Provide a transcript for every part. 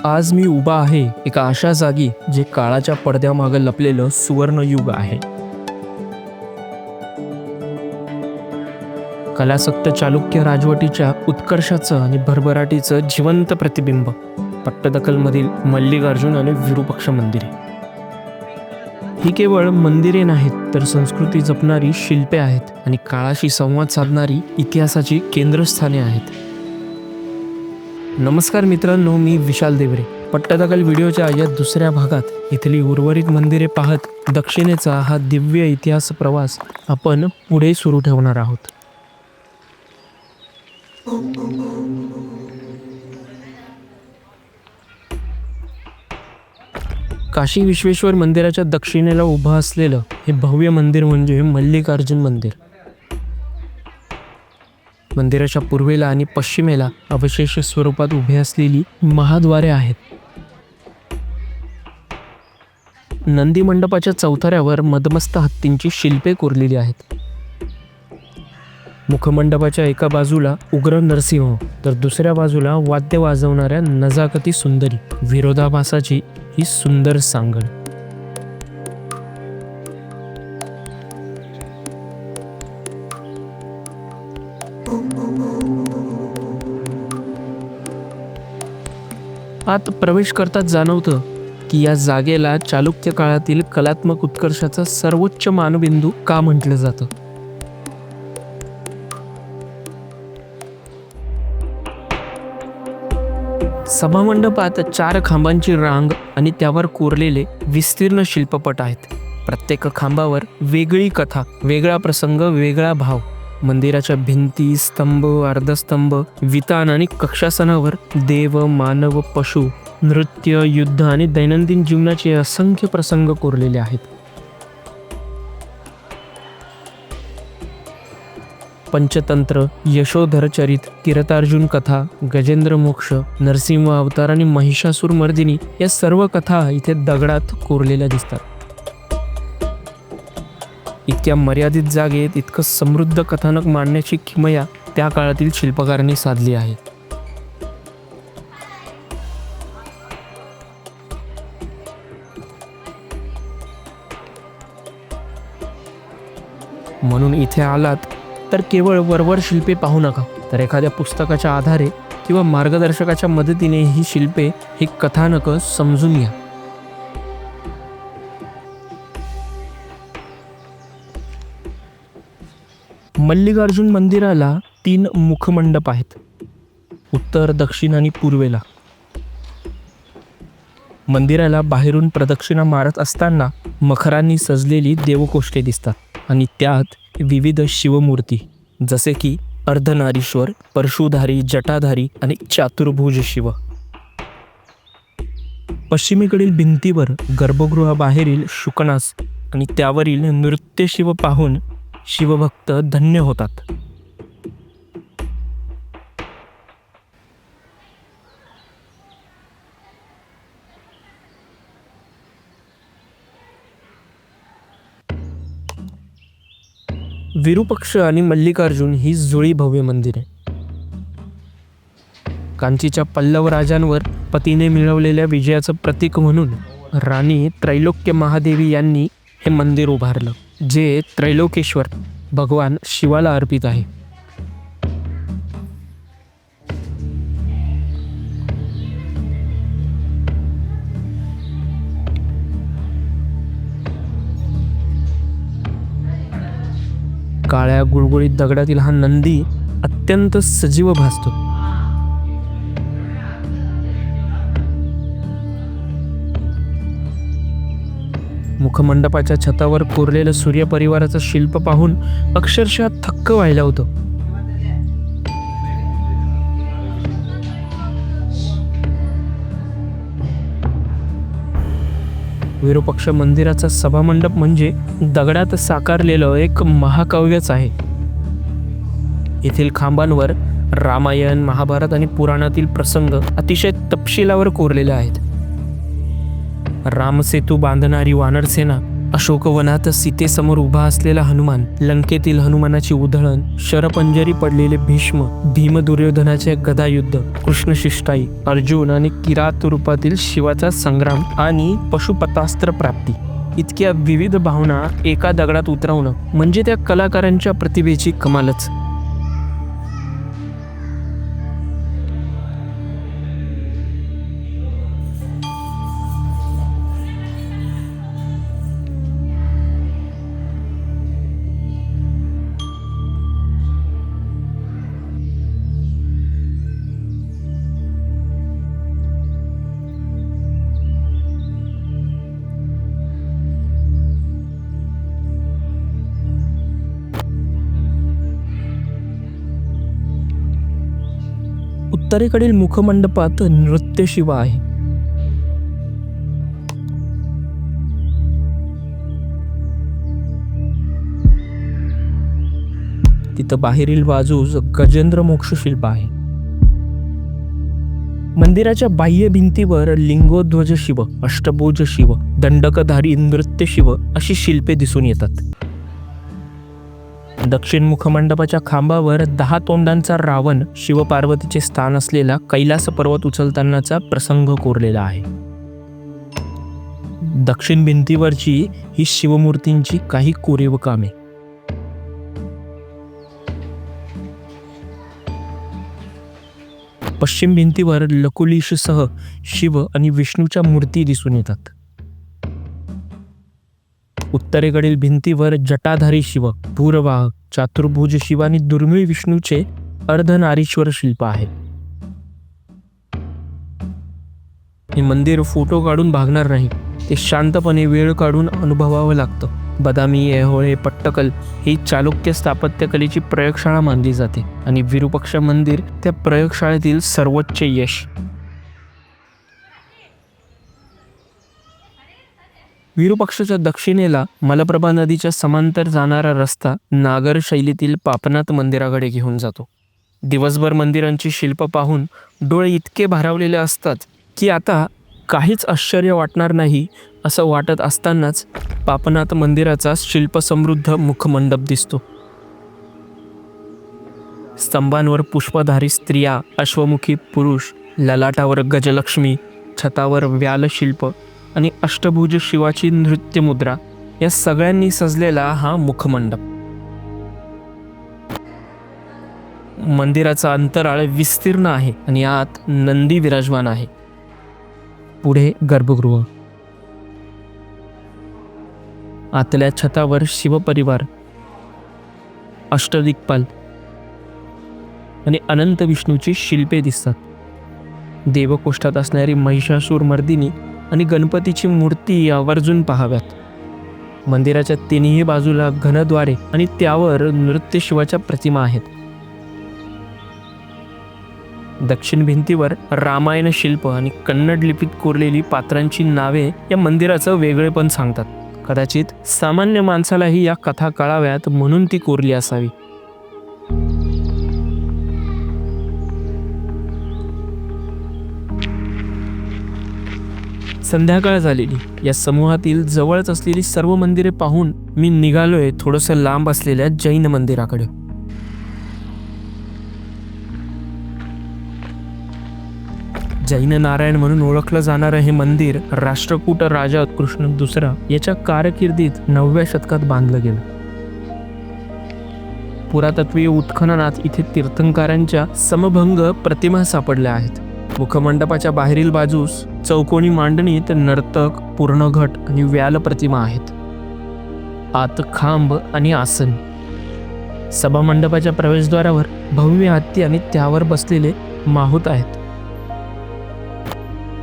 आज मी उभा आहे एका अशा जागी जे काळाच्या पडद्यामागे लपलेलं सुवर्णयुग आहे. कलासक्त चालुक्य राजवटीच्या उत्कर्षाचं आणि भरभराटीचं जिवंत प्रतिबिंब पट्टदकलमधील मल्लिकार्जुन आणि विरूपाक्ष मंदिरे. ही केवळ मंदिरे नाहीत तर संस्कृती जपणारी शिल्पे आहेत आणि काळाशी संवाद साधणारी इतिहासाची केंद्रस्थाने आहेत. नमस्कार मित्रांनो, मी विशाल देवरे. पट्टदकल व्हिडिओच्या या दुसऱ्या भागात इथली उर्वरित मंदिरे पाहत दक्षिणेचा हा दिव्य इतिहास प्रवास आपण पुढे सुरू ठेवणार आहोत. काशी विश्वेश्वर मंदिराच्या दक्षिणेला उभं असलेलं हे भव्य मंदिर म्हणजे मल्लिकार्जुन मंदिर. मंदिराच्या पूर्वेला आणि पश्चिमेला अवशेष स्वरूपात उभे असलेली महाद्वारे आहेत. नंदी मंडपाच्या चौथऱ्यावर मदमस्त हत्तींची शिल्पे कोरलेली आहेत. मुखमंडपाच्या एका बाजूला उग्र नरसिंह तर दुसऱ्या बाजूला वाद्य वाजवणाऱ्या नजाकती सुंदरी, विरोधाभासाची ही सुंदर सांगड. आत प्रवेश करताच जाणवतं की या जागेला चालुक्य काळातील कलात्मक उत्कर्षाचा सर्वोच्च मानबिंदू का म्हटलं जातं. सभामंडपात 4 खांबांची रांग आणि त्यावर कोरलेले विस्तीर्ण शिल्पपट आहेत. प्रत्येक खांबावर वेगळी कथा, वेगळा प्रसंग, वेगळा भाव. मंदिराच्या भिंती, स्तंभ, अर्धस्तंभ, वितान आणि कक्षासनावर देव, मानव, पशु, नृत्य, युद्ध आणि दैनंदिन जीवनाचे असंख्य प्रसंग कोरलेले आहेत. पंचतंत्र, यशोधर चरित, किरतार्जुन कथा, गजेंद्र मोक्ष, नरसिंह अवतार आणि महिषासूर मर्दिनी या सर्व कथा इथे दगडात कोरलेल्या दिसतात. इतक्या मर्यादित जागेत इतकं समृद्ध कथानक मांडण्याची किमया त्या काळातील शिल्पकारांनी साधली आहे. म्हणून इथे आलात तर केवळ वरवर शिल्पे पाहू नका, तर एखाद्या पुस्तकाच्या आधारे किंवा मार्गदर्शकाच्या मदतीने ही शिल्पे, ही कथानक समजून घ्या. मल्लिकार्जुन मंदिराला 3 मुखमंडप आहेत, उत्तर, दक्षिण आणि पूर्वेला. मंदिराला बाहेरून प्रदक्षिणा मारत असताना मखरांनी सजलेली देवकोष्ठे दिसतात आणि त्यात विविध शिवमूर्ती जसे की अर्धनारीश्वर, परशुधारी, जटाधारी आणि चातुर्भुज शिव. पश्चिमेकडील भिंतीवर गर्भगृहाबाहेरील शुकनास आणि त्यावरील नृत्य शिव पाहून शिवभक्त धन्य होतात. विरूपक्ष आणि मल्लिकार्जुन ही जुळी भव्य मंदिरे. कांचीच्या पल्लव राजांवर पतीने मिळवलेल्या विजयाचं प्रतीक म्हणून राणी त्रैलोक्य महादेवी यांनी हे मंदिर उभारलं, जे त्रैलोकेश्वर भगवान शिवाला अर्पित आहे. काळ्या गुळगुळीत दगडातील हा नंदी अत्यंत सजीव भासतो. मुखमंडपाच्या छतावर कोरलेलं सूर्य परिवाराचं शिल्प पाहून अक्षरशः थक्क व्हायला होतं. विरूपाक्ष मंदिराचा सभामंडप म्हणजे दगडात साकारलेलं एक महाकाव्यच आहे. येथील खांबांवर रामायण, महाभारत आणि पुराणातील प्रसंग अतिशय तपशिलावर कोरलेले आहेत. रामसेतू बांधणारी वानरसेना अशोकवनात सीतेसमोर उभा असलेला हनुमान, लंकेतील हनुमानाची उधळण, शरपंजरी पडलेले भीष्म, भीम दुर्योधनाचे गदायुद्ध, कृष्ण शिष्टाई, अर्जुन आणि किरात रूपातील शिवाचा संग्राम आणि पशुपतास्त्र प्राप्ती, इतक्या विविध भावना एका दगडात उतरवणं म्हणजे त्या कलाकारांच्या प्रतिभेची कमालच. उत्तरेकडील मुखमंडपात नृत्य शिवा आहे. तिथं बाहेरील बाजूस गजेंद्र मोक्ष शिल्प आहे. मंदिराच्या बाह्य भिंतीवर लिंगोध्वज शिव, अष्टभुज शिव, दंडकधारी नृत्य शिव अशी शिल्पे दिसून येतात. दक्षिण मुखमंडपाच्या खांबावर 10 तोंडांचा रावण शिवपार्वतीचे स्थान असलेला कैलास पर्वत उचलतानाचा प्रसंग कोरलेला आहे. दक्षिण भिंतीवरची ही शिवमूर्तींची काही कोरीव कामे. पश्चिम भिंतीवर लकुलिशसह शिव आणि विष्णूच्या मूर्ती दिसून येतात. उत्तरेकडील भिंतीवर जटाधारी शिव, भूरवाह, चातुर्भुज शिव आणि दुर्मिळ विष्णूचे अर्धनारीश्वर शिल्प आहे. हे मंदिर फोटो काढून भागणार नाही, ते शांतपणे वेळ काढून अनुभवावं लागतं. बदामी, ऐहोळे, पट्टकल ही चालुक्य स्थापत्यकलेची प्रयोगशाळा मानली जाते आणि विरूपाक्ष मंदिर त्या प्रयोगशाळेतील सर्वोच्च यश. विरूपाक्षच्या दक्षिणेला मलप्रभा नदीच्या समांतर जाणारा रस्ता नागर शैलीतील पापनाथ मंदिराकडे घेऊन जातो. दिवसभर मंदिरांची शिल्प पाहून डोळे इतके भारावलेले असतात की आता काहीच आश्चर्य वाटणार नाही असं वाटत असतानाच पापनाथ मंदिराचा शिल्पसमृद्ध मुखमंडप दिसतो. स्तंभांवर पुष्पधारी स्त्रिया, अश्वमुखी पुरुष, ललाटावर गजलक्ष्मी, छतावर व्यालशिल्प आणि अष्टभुज शिवाची नृत्य मुद्रा या सगळ्यांनी सजलेला हा मुखमंडप. मंदिराचा अंतराळ विस्तीर्ण आहे आणि आत नंदी विराजमान आहे. पुढे गर्भगृह. आतल्या छतावर शिवपरिवार, अष्टदिक्पाल आणि अनंत विष्णूची शिल्पे दिसतात. देवकोष्ठात असणारी महिषासूर मर्दिनी आणि गणपतीची मूर्ती आवर्जून पाहाव्यात. मंदिराच्या तिन्ही बाजूला घनद्वारे आणि त्यावर नृत्य शिवाच्या प्रतिमा आहेत. दक्षिण भिंतीवर रामायण शिल्प आणि कन्नड लिपीत कोरलेली पात्रांची नावे या मंदिराचं वेगळेपण सांगतात. कदाचित सामान्य माणसालाही या कथा कळाव्यात म्हणून ती कोरली असावी. संध्याकाळ झालेली. या समूहातील जवळच असलेली सर्व मंदिरे पाहून मी निघालोय थोडंसं लांब असलेल्या जैन मंदिराकडे. जैन नारायण म्हणून ओळखलं जाणारं हे मंदिर राष्ट्रकूट राजा कृष्ण दुसरा याच्या कारकिर्दीत 9व्या शतकात बांधलं गेलं. पुरातत्वीय उत्खननात इथे तीर्थंकरांच्या समभंग प्रतिमा सापडल्या आहेत. मुखमंडपाच्या बाहेरील बाजूस चौकोनी मांडणीत नर्तक, पूर्णघट आणि व्याल प्रतिमा आहेत. आत खांब आणि आसन. सभामंडपाच्या प्रवेशद्वारावर भव्य हत्ती आणि त्यावर बसलेले माहूत आहेत.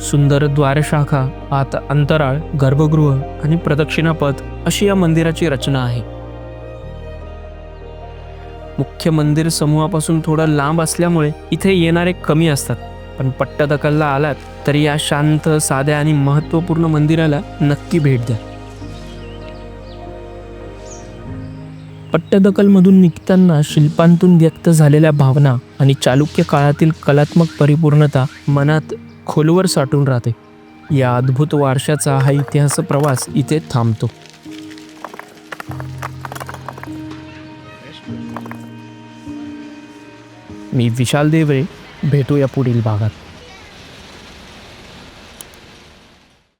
सुंदर द्वारशाखा, आत अंतराळ, गर्भगृह आणि प्रदक्षिणापथ अशी या मंदिराची रचना आहे. मुख्य मंदिर समूहापासून थोडा लांब असल्यामुळे इथे येणारे कमी असतात, पण पट्टदकलला आलात तरी या शांत, साध्या आणि महत्त्वपूर्ण मंदिराला नक्की भेट द्या. पट्टदकलमधून निघताना शिल्पांतून व्यक्त झालेल्या भावना आणि चालुक्य काळातील कलात्मक परिपूर्णता मनात खोलवर साठून राहते. या अद्भुत वारशाचा हा इतिहास प्रवास इथे थांबतो. मी विशाल देवरे. भेटूया पुढील भागात.